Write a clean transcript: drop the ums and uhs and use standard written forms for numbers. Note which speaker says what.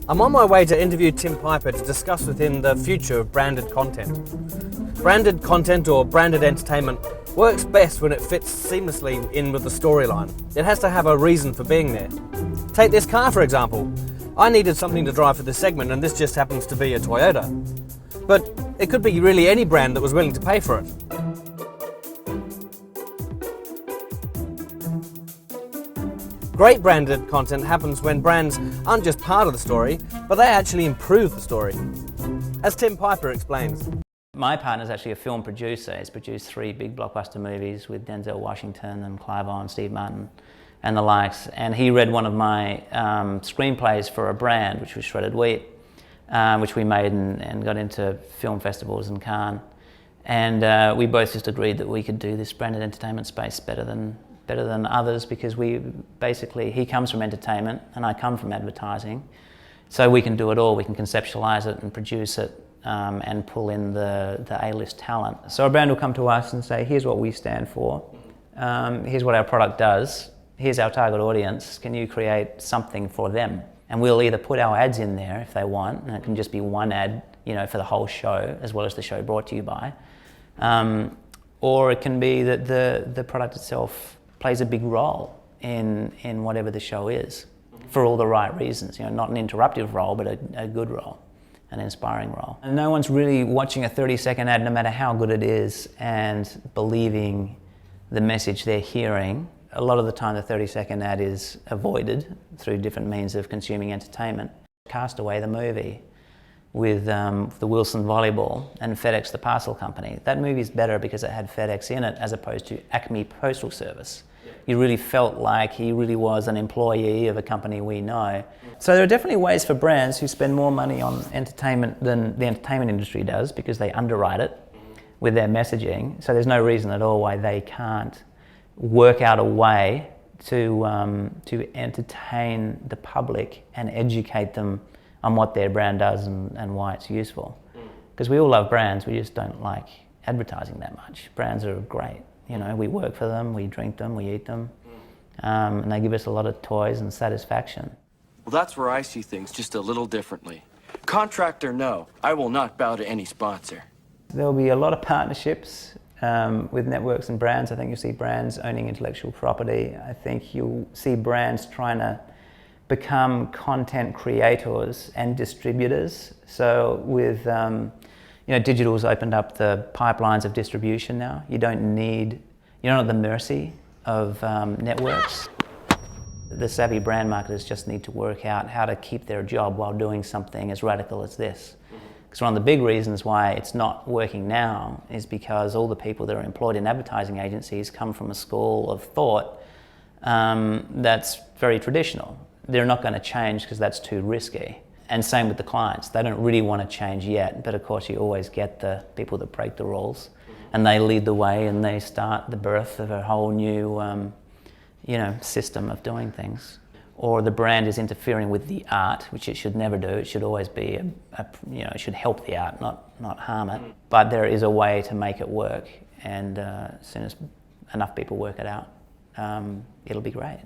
Speaker 1: I'm on my way to interview Tim Piper to discuss with him the future of branded content. Branded content or branded entertainment works best when it fits seamlessly in with the storyline. It has to have a reason for being there. Take this car for example. I needed something to drive for this segment and this just happens to be a Toyota. But it could be really any brand that was willing to pay for it. Great branded content happens when brands aren't just part of the story, but they actually improve the story. As Tim Piper explains.
Speaker 2: My partner's actually a film producer. He's produced 3 big blockbuster movies with Denzel Washington and Clive Owen, Steve Martin and the likes. And he read one of my screenplays for a brand, which was Shredded Wheat, which we made and got into film festivals in Cannes. And we both just agreed that we could do this branded entertainment space better than others, because he comes from entertainment and I come from advertising. So we can do it all. We can conceptualize it and produce it and pull in the A-list talent. So a brand will come to us and say, here's what we stand for. Here's what our product does. Here's our target audience. Can you create something for them? And we'll either put our ads in there if they want, and it can just be one ad, for the whole show, as well as the show brought to you by. Or it can be that the product itself plays a big role in whatever the show is, for all the right reasons. Not an interruptive role, but a good role, an inspiring role. And no one's really watching a 30-second ad, no matter how good it is, and believing the message they're hearing. A lot of the time the 30-second ad is avoided through different means of consuming entertainment. Castaway, the movie, with the Wilson Volleyball and FedEx, the parcel company. That movie's better because it had FedEx in it as opposed to Acme Postal Service. You really felt like he really was an employee of a company we know. So there are definitely ways for brands who spend more money on entertainment than the entertainment industry does, because they underwrite it with their messaging. So there's no reason at all why they can't work out a way to entertain the public and educate them on what their brand does and why it's useful. Because we all love brands, we just don't like advertising that much. Brands are great. We work for them, we drink them, we eat them, and they give us a lot of toys and satisfaction.
Speaker 3: Well, that's where I see things just a little differently. Contract or no, I will not bow to any sponsor.
Speaker 2: There'll be a lot of partnerships with networks and brands. I think you'll see brands owning intellectual property. I think you'll see brands trying to become content creators and distributors. So with digital's opened up the pipelines of distribution now. You're not at the mercy of networks. The savvy brand marketers just need to work out how to keep their job while doing something as radical as this. Because one of the big reasons why it's not working now is because all the people that are employed in advertising agencies come from a school of thought that's very traditional. They're not going to change because that's too risky. And same with the clients. They don't really want to change yet, but of course you always get the people that break the rules, and they lead the way and they start the birth of a whole new system of doing things. Or the brand is interfering with the art, which it should never do. It should always be it should help the art, not harm it. But there is a way to make it work, and as soon as enough people work it out, it'll be great.